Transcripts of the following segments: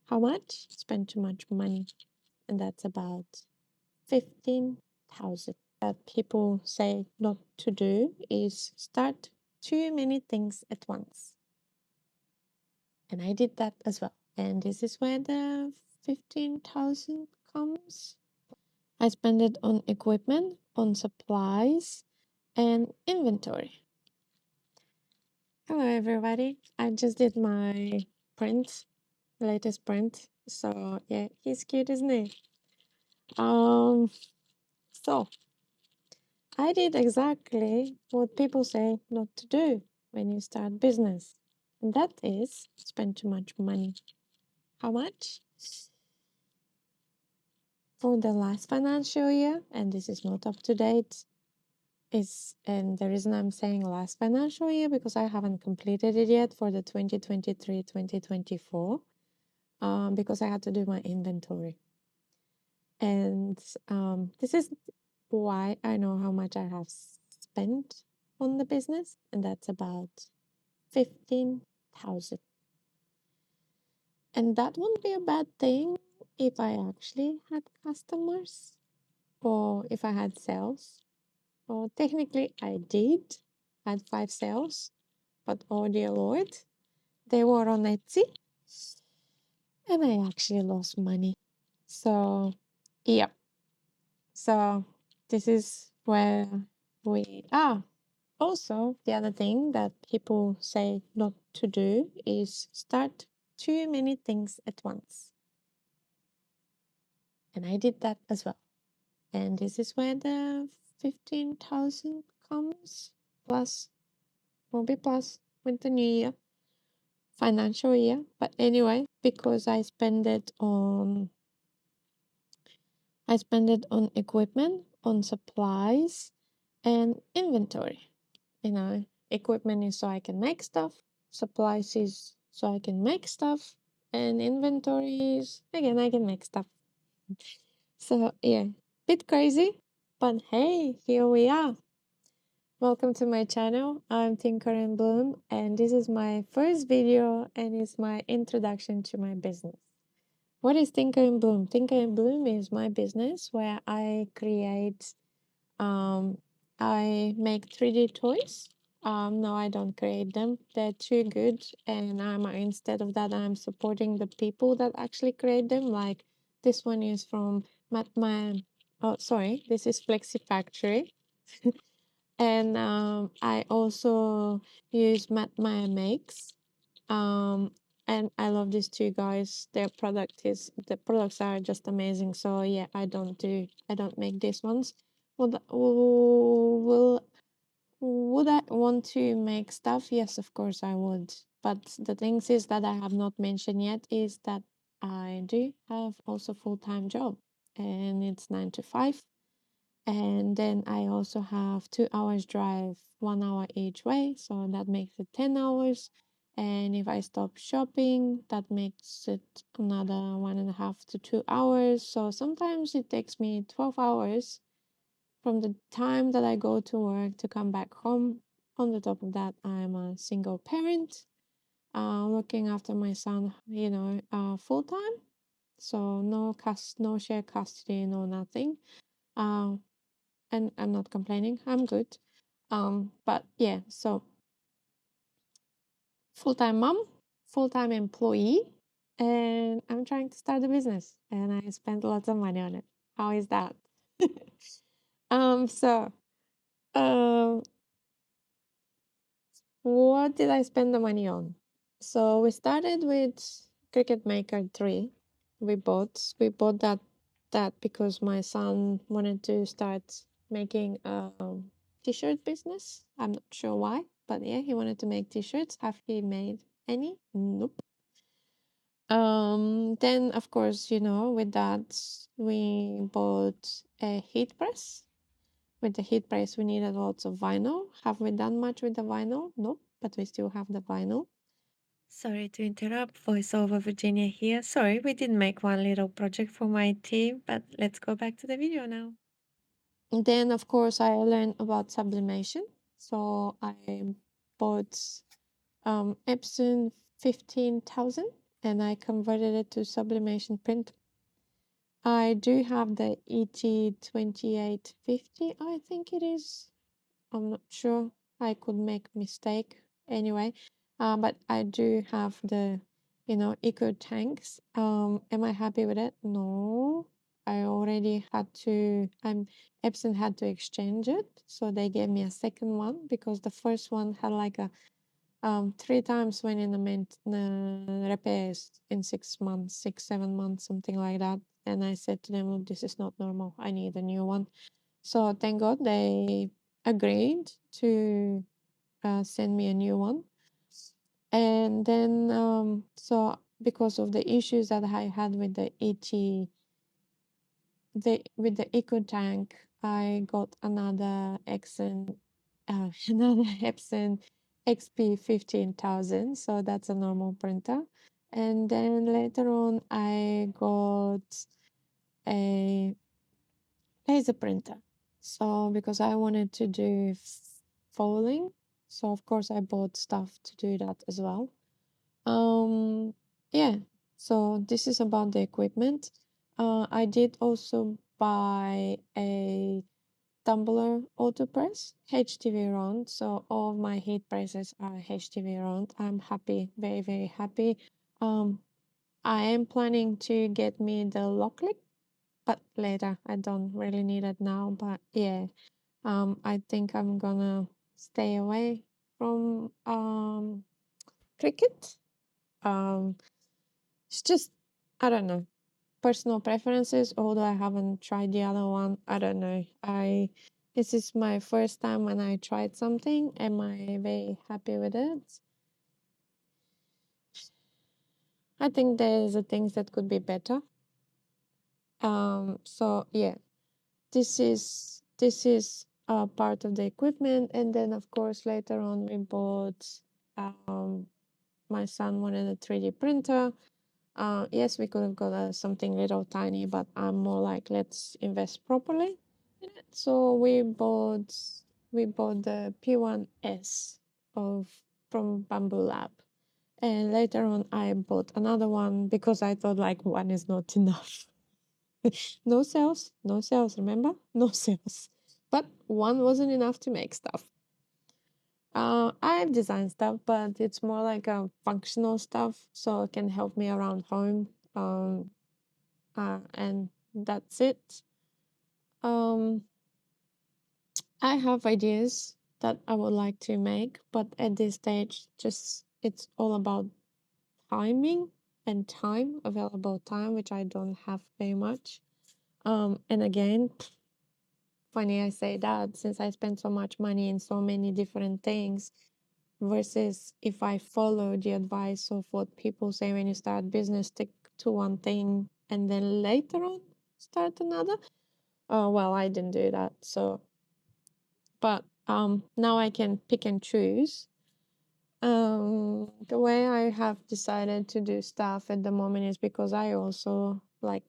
How much? Spend too much money. And that's about 15,000. That people say not to do is start too many things at once. And I did that as well. And this is where the 15,000 comes. I spend it on equipment, on supplies, and inventory. Hello, everybody. I just did my latest print. So yeah, he's cute, isn't he? So I did exactly what people say not to do when you start business, and that is spend too much money. How much? For the last financial year, and this is not up to date, and the reason I'm saying last financial year because I haven't completed it yet for the 2023-2024, because I had to do my inventory. And this is why I know how much I have spent on the business, and that's about 15,000. And that wouldn't be a bad thing if I actually had customers or if I had sales. Well, technically, I did had 5 sales, but oh dear Lord, they were on Etsy, and I actually lost money. So, yeah. So this is where we are. Also, the other thing that people say not to do is start too many things at once. And I did that as well. And this is where the 15,000 comes, plus, will be plus with the new year, financial year. But anyway, because I spend it on equipment, on supplies, and inventory. Equipment is so I can make stuff, supplies is so I can make stuff, and inventory is again I can make stuff. So yeah, bit crazy, but hey, here we are. Welcome to my channel. I'm ThinkerAndBloom, and this is my first video and it's my introduction to my business. What is ThinkerAndBloom? ThinkerAndBloom is my business where I create, I make 3D toys. No, I don't create them. They're too good, and instead of that, I'm supporting the people that actually create them. Like this one is from this is Flexi Factory. And I also use Maya Makes. And I love these two guys. The products are just amazing. So yeah, I don't make these ones. Would I want to make stuff? Yes, of course I would. But the things is that I have not mentioned yet is that I do have also full-time job, and it's 9 to 5. And then I also have 2 hours drive, 1 hour each way, so that makes it 10 hours. And if I stop shopping, that makes it another 1.5 to 2 hours. So sometimes it takes me 12 hours from the time that I go to work to come back home. On the top of that, I'm a single parent, looking after my son, full time. So no share custody, no nothing. And I'm not complaining. I'm good. But yeah, so full-time mom, full-time employee, and I'm trying to start a business, and I spent lots of money on it. How is that? So, what did I spend the money on? So we started with Cricut Maker 3. We bought that because my son wanted to start making a t-shirt business. I'm not sure why, but yeah, he wanted to make t-shirts. Have he made any? Nope. Then of course, with that we bought a heat press. With the heat press, we needed lots of vinyl. Have we done much with the vinyl? Nope, but we still have the vinyl. Sorry to interrupt, voiceover Virginia here. Sorry, we did make one little project for my team, but let's go back to the video now. And then, of course, I learned about sublimation. So I bought Epson 15,000, and I converted it to sublimation print. I do have the ET2850, I think it is. I'm not sure. I could make mistake anyway. But I do have the, eco tanks. Am I happy with it? No. I already had to, Epson had to exchange it. So they gave me a second one because the first one had like a 3 times went in the repairs in 6 months, 6, 7 months, something like that. And I said to them, look, this is not normal. I need a new one. So thank God they agreed to send me a new one. And then, so because of the issues that I had with the with the eco tank, I got another another Epson XP 15,000. So that's a normal printer. And then later on, I got a laser printer. So because I wanted to do folding, so of course I bought stuff to do that as well. Yeah. So this is about the equipment. I did also buy a tumbler auto press, HTV round. So all of my heat presses are HTV round. I'm happy, very very happy. I am planning to get me the lock click, but later. I don't really need it now, but yeah. I think I'm gonna stay away from cricket. Um, it's just, I don't know, personal preferences. Although I haven't tried the other one, I don't know. This is my first time when I tried something. Am I very happy with it? I think there's things that could be better. So yeah, this is part of the equipment, and then of course later on we bought. My son wanted a 3D printer. Yes, we could have got something little tiny, but I'm more like let's invest properly in it. So we bought the P1S of from Bamboo Lab, and later on I bought another one because I thought like one is not enough. No sales, no sales. Remember, no sales. But one wasn't enough to make stuff. I've designed stuff, but it's more like a functional stuff, so it can help me around home. And that's it. Um, I have ideas that I would like to make, but at this stage, just it's all about timing and time, available time, which I don't have very much. And again, funny I say that since I spend so much money in so many different things versus if I follow the advice of what people say when you start business, stick to one thing and then later on start another. Well, I didn't do that. So, but now I can pick and choose. The way I have decided to do stuff at the moment is because I also like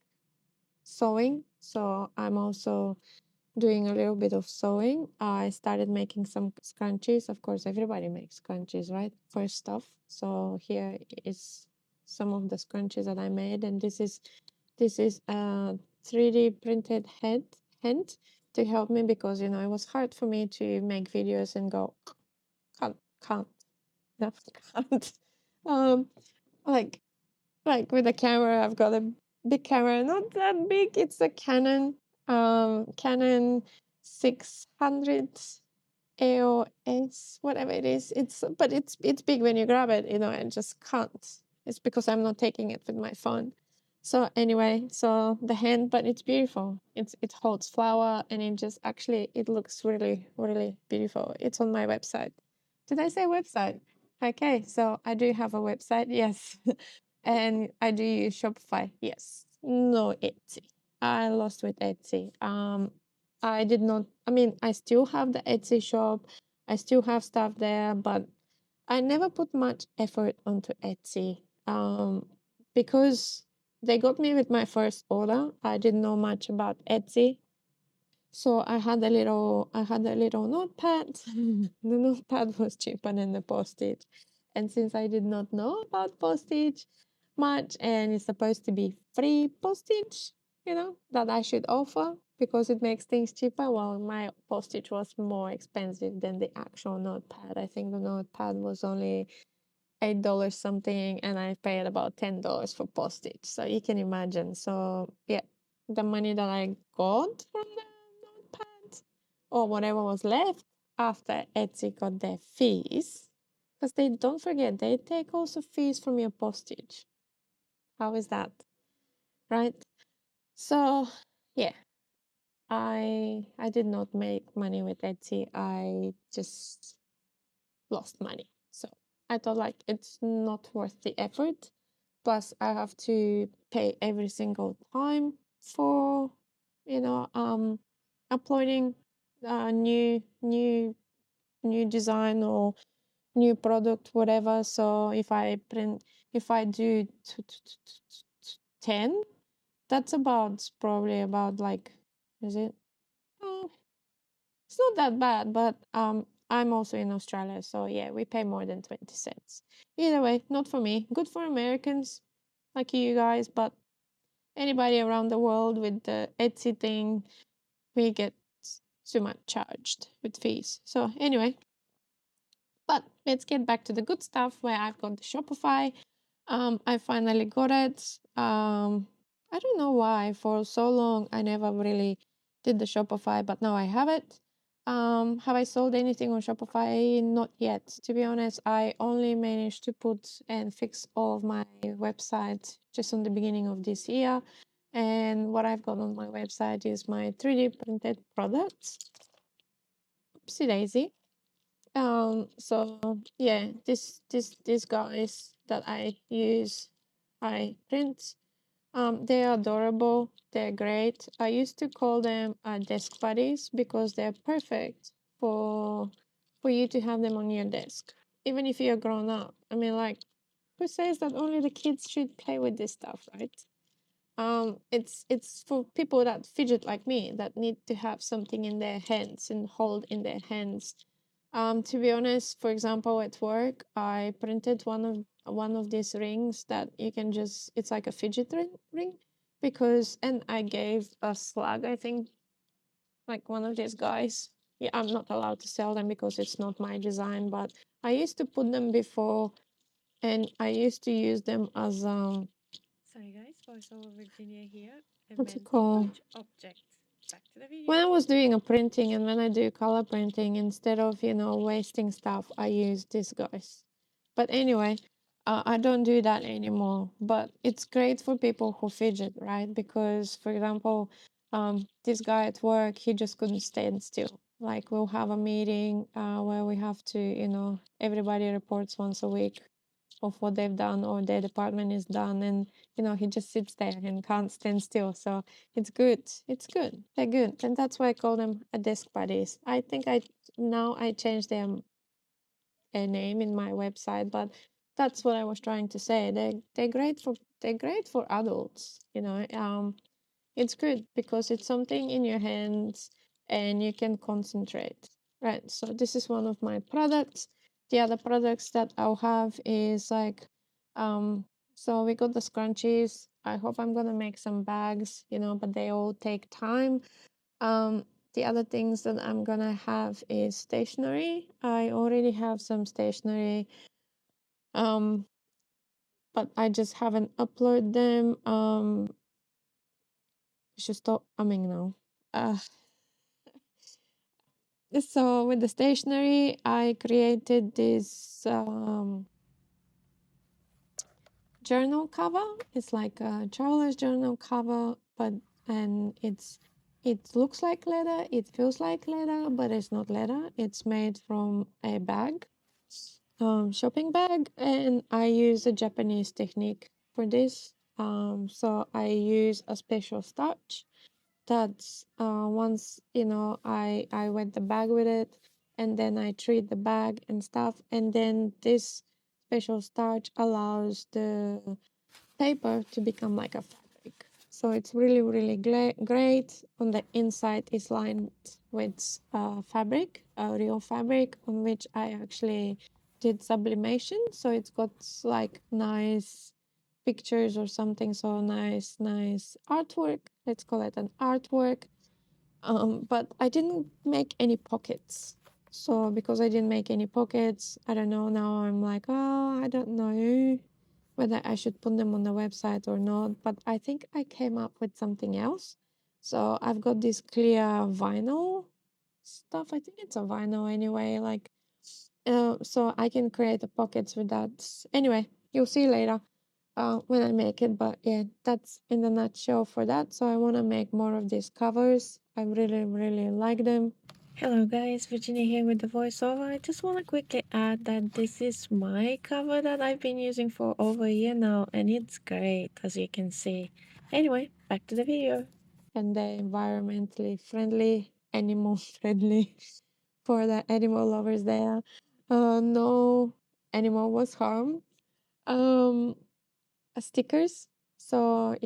sewing. So I'm also doing a little bit of sewing. I started making some scrunchies. Of course, everybody makes scrunchies, right? First stuff. So here is some of the scrunchies that I made, and this is a 3D printed hand to help me because it was hard for me to make videos and go can't no, can't um like with the camera. I've got a big camera, not that big. It's a Canon 600 EOS, whatever it is. It's big when you grab it. I just can't. It's because I'm not taking it with my phone. So anyway, so the hand, but it's beautiful. It holds flour, and it looks really really beautiful. It's on my website. Did I say website? Okay, so I do have a website. Yes. And I do use Shopify. Yes. No Etsy. I lost with Etsy. I did not, I mean, I still have the Etsy shop. I still have stuff there, but I never put much effort onto Etsy. Because they got me with my first order. I didn't know much about Etsy. So I had a little notepad. The notepad was cheaper than the postage. And since I did not know about postage, much, and it's supposed to be free postage, that I should offer because it makes things cheaper. Well, my postage was more expensive than the actual notepad. I think the notepad was only $8 something, and I paid about $10 for postage. So you can imagine. So yeah, the money that I got from the notepad or whatever was left after Etsy got their fees, because they don't forget they take also fees from your postage. How is that? Right? So yeah, I did not make money with Etsy. I just lost money. So I thought like it's not worth the effort. Plus I have to pay every single time for, uploading new design or new product, whatever. So if I do 10, that's probably about like, is it? Oh, it's not that bad, but I'm also in Australia, so yeah, we pay more than 20 cents. Either way, not for me. Good for Americans like you guys, but anybody around the world with the Etsy thing, we get too much charged with fees. So anyway, but let's get back to the good stuff where I've got the Shopify. I finally got it. I don't know why for so long I never really did the Shopify, but now I have it. Have I sold anything on Shopify? Not yet. To be honest, I only managed to put and fix all of my website just on the beginning of this year. And what I've got on my website is my 3D printed products. Oopsie daisy. So yeah, these guys that I use, I print. They're adorable. They're great. I used to call them desk buddies because they're perfect for you to have them on your desk, even if you're grown up. I mean, like, who says that only the kids should play with this stuff, right? It's for people that fidget like me that need to have something in their hands and hold in their hands. To be honest, for example, at work, I printed one of these rings that you can just, it's like a fidget ring, because, and I gave a slug, I think, like one of these guys. Yeah, I'm not allowed to sell them because it's not my design, but I used to put them before, and I used to use them as Sorry guys, voiceover Virginia here. What's it called? Object. Back to the video. When I was doing a printing and when I do color printing, instead of, wasting stuff, I use these guys. But anyway, I don't do that anymore. But it's great for people who fidget, right? Because, for example, this guy at work, he just couldn't stand still. Like, we'll have a meeting where we have to, everybody reports once a week of what they've done or their department is done, and he just sits there and can't stand still. So it's good, they're good, and that's why I call them a desk buddies. I think I changed them a name in my website, but that's what I was trying to say. They're great for adults. It's good because it's something in your hands and you can concentrate. Right. So this is one of my products. The other products that I'll have is like, so we got the scrunchies. I hope I'm gonna make some bags, but they all take time. Um, the other things that I'm gonna have is stationery. I already have some stationery, um, but I just haven't uploaded them. I should stop umming now. So with the stationery, I created this journal cover. It's like a traveler's journal cover, and it looks like leather, it feels like leather, but it's not leather. It's made from a bag, shopping bag, and I use a Japanese technique for this. So I use a special starch that's once I wet the bag with it, and then I treat the bag and stuff, and then this special starch allows the paper to become like a fabric. So it's really really great. On the inside is lined with fabric, real fabric, on which I actually did sublimation, so it's got like nice pictures or something. So nice artwork. Let's call it an artwork. But I didn't make any pockets. So because I didn't make any pockets, I don't know. Now I'm like, oh, I don't know whether I should put them on the website or not. But I think I came up with something else. So I've got this clear vinyl stuff. I think it's a vinyl anyway. Like, so I can create the pockets with that. Anyway, you'll see later when I make it. But yeah, that's in the nutshell for that. So I want to make more of these covers. I really like them. Hello guys, Virginia here with the voiceover. I just want to quickly add that this is my cover that I've been using for over a year now, and it's great as you can see. Anyway, back to the video. And they're environmentally friendly, animal friendly for the animal lovers there. No animal was harmed. Um, Stickers. So,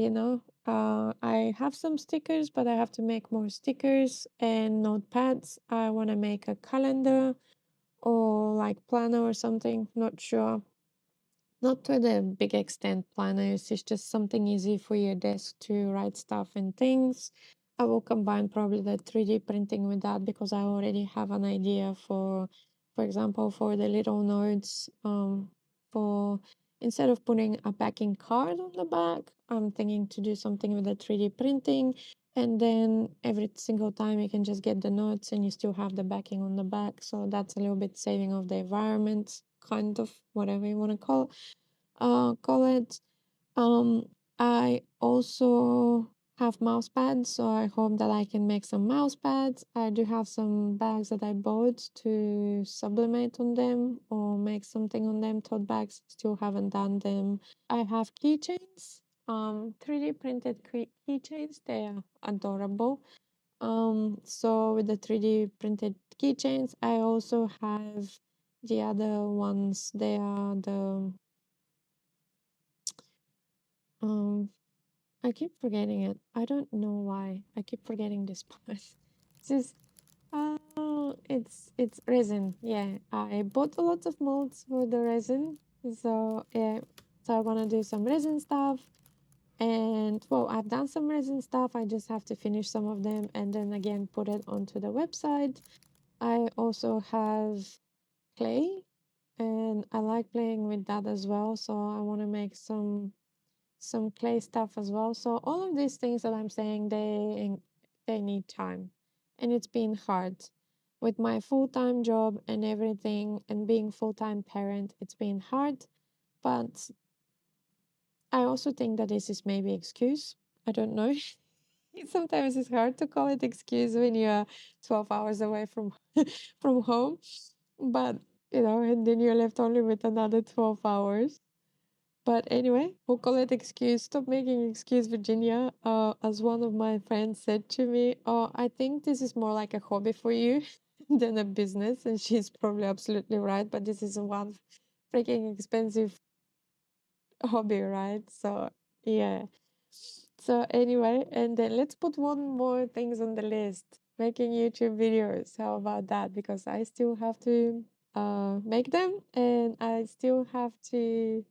I have some stickers, but I have to make more stickers and notepads. I want to make a calendar or like planner or something, not sure. Not to the big extent planners, it's just something easy for your desk to write stuff and things. I will combine probably the 3D printing with that because I already have an idea for example, for the little notes, for instead of putting a backing card on the back, I'm thinking to do something with the 3D printing. And then every single time you can just get the notes and you still have the backing on the back. So that's a little bit saving of the environment, kind of, whatever you want to call it. Um, I also have mouse pads, so I hope that I can make some mouse pads. I do have some bags that I bought to sublimate on them or make something on them. Tote bags, still haven't done them. I have keychains, 3D printed keychains. They are adorable. So with the 3D printed keychains, I also have the other ones. They are the um I keep forgetting it. I don't know why. I keep forgetting this part. It's just it's resin. Yeah, I bought a lot of molds for the resin. So yeah, so I wanna do some resin stuff. And well, I've done some resin stuff. I just have to finish some of them and then again put it onto the website. I also have clay and I like playing with that as well. So I want to make some clay stuff as well. So all of these things that I'm saying, they need time, and it's been hard with my full-time job and everything, and being full-time parent. It's been hard, but I also think that this is maybe excuse. I don't know. Sometimes it's hard to call it excuse when you're 12 hours away from from home, but and then you're left only with another 12 hours. But anyway, we'll call it excuse. Stop making excuse, Virginia. As one of my friends said to me, "Oh, I think this is more like a hobby for you than a business," and she's probably absolutely right. But this is one freaking expensive hobby, right? So yeah. So anyway, and then let's put one more things on the list. Making YouTube videos. How about that? Because I still have to make them, and I still have to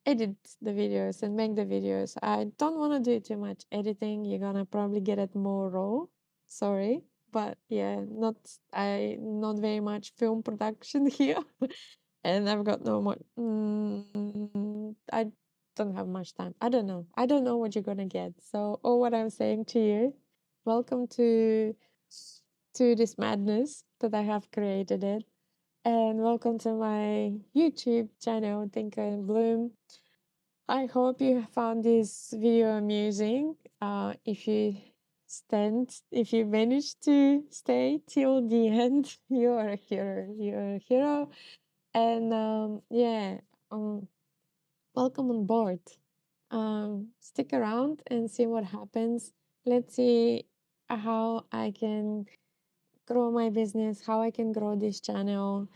edit the videos and make the videos. I don't want to do too much editing. You're gonna probably get it more raw. Sorry, but yeah, not very much film production here, and I've got no more. I don't have much time. I don't know. I don't know what you're gonna get. So, all what I'm saying to you, welcome to this madness that I have created it, and welcome to my YouTube channel, Thinker and Bloom. I hope you found this video amusing. If you managed to stay till the end, you are a hero. You're a hero. And yeah, welcome on board. Stick around and see what happens. Let's see how I can grow my business, how I can grow this channel.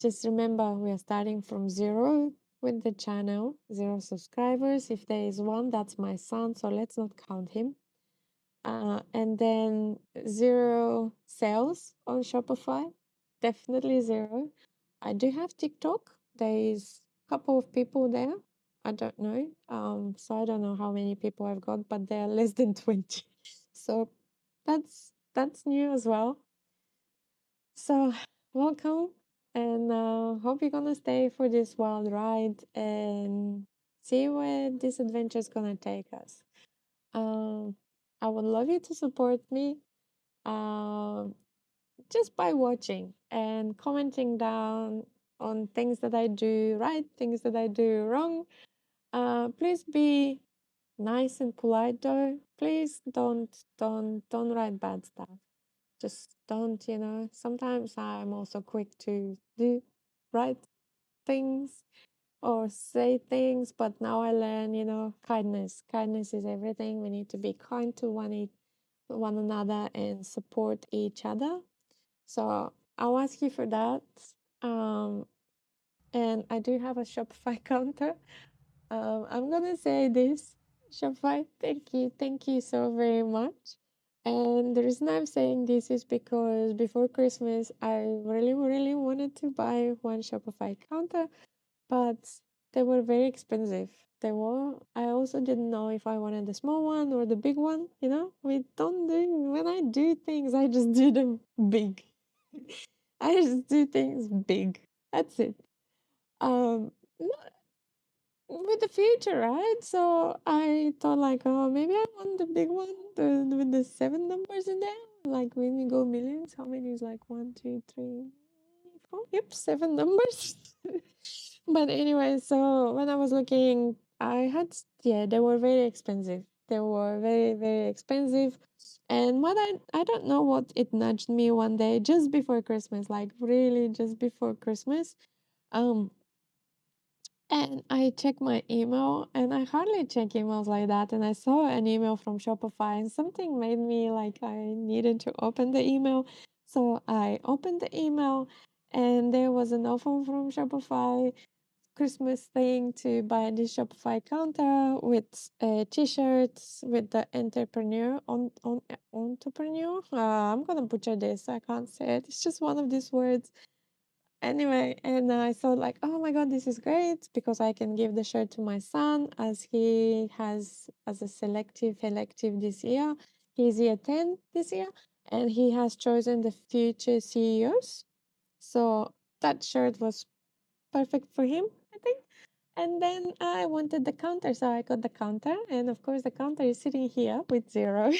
Just remember, we are starting from zero with the channel, 0 subscribers. If there is one, that's my son, so let's not count him. And then 0 sales on Shopify, definitely 0. I do have TikTok. There is a couple of people there. I don't know. So I don't know how many people I've got, but they're less than 20. So that's new as well. So welcome, and hope you're gonna stay for this wild ride and see where this adventure is gonna take us. Um, I would love you to support me. Um, just by watching and commenting down on things that I do right, things that I do wrong. Please be nice and polite though. Please don't write bad stuff. Just don't, Sometimes I'm also quick to do right things or say things, but now I learn, kindness. Kindness is everything. We need to be kind to one another and support each other. So I'll ask you for that. Um, and I do have a Shopify counter. I'm gonna say this, Shopify, thank you so very much. And the reason I'm saying this is because before Christmas, I really, really wanted to buy one Shopify counter, but they were very expensive. They were. I also didn't know if I wanted the small one or the big one. We don't do, when I do things, I just do them big. I just do things big. That's it. Um, with the future, right? So I thought like, oh, maybe I want the big one, with the seven numbers in there. Like when you go millions, how many is like one, two, three, four? Yep, seven numbers. But anyway, so when I was looking, yeah, they were very expensive. They were very, very expensive. And I don't know what it nudged me one day just before Christmas, like really just before Christmas. Um, and I checked my email, and I hardly check emails like that. And I saw an email from Shopify, and something made me like I needed to open the email. So I opened the email, and there was an offer from Shopify Christmas thing to buy this Shopify counter with t-shirts with the entrepreneur. I'm gonna butcher this. I can't say it. It's just one of these words. Anyway, and I thought like, oh my god, this is great because I can give the shirt to my son as he has as a selective elective this year. He's year 10 this year, and he has chosen the future CEOs. So that shirt was perfect for him, I think. And then I wanted the counter, so I got the counter, and of course the counter is sitting here with zero.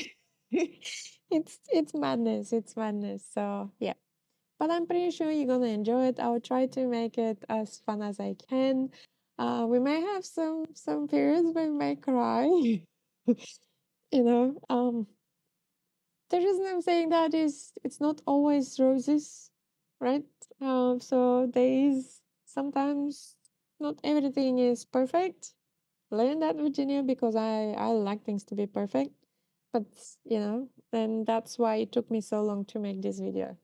It's madness. It's madness. So yeah, but I'm pretty sure you're gonna enjoy it. I'll try to make it as fun as I can. We may have some periods where we may cry. you know, um, the reason I'm saying that is it's not always roses, right? So there is sometimes not everything is perfect. Learn that, Virginia, because I like things to be perfect. But and that's why it took me so long to make this video.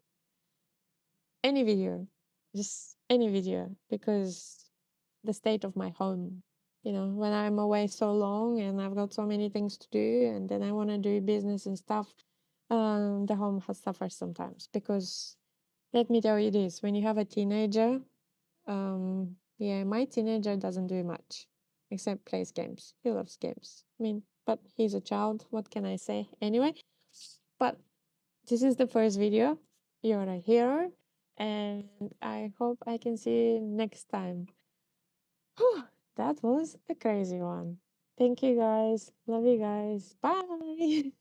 Any video, just any video, because the state of my home. When I'm away so long and I've got so many things to do, and then I want to do business and stuff, the home has suffers sometimes because let me tell you this: when you have a teenager, yeah, my teenager doesn't do much except plays games. He loves games. I mean, but he's a child. What can I say? Anyway, but this is the first video. You're a hero, and I hope I can see you next time. Whew, that was a crazy one. Thank you guys. Love you guys. Bye.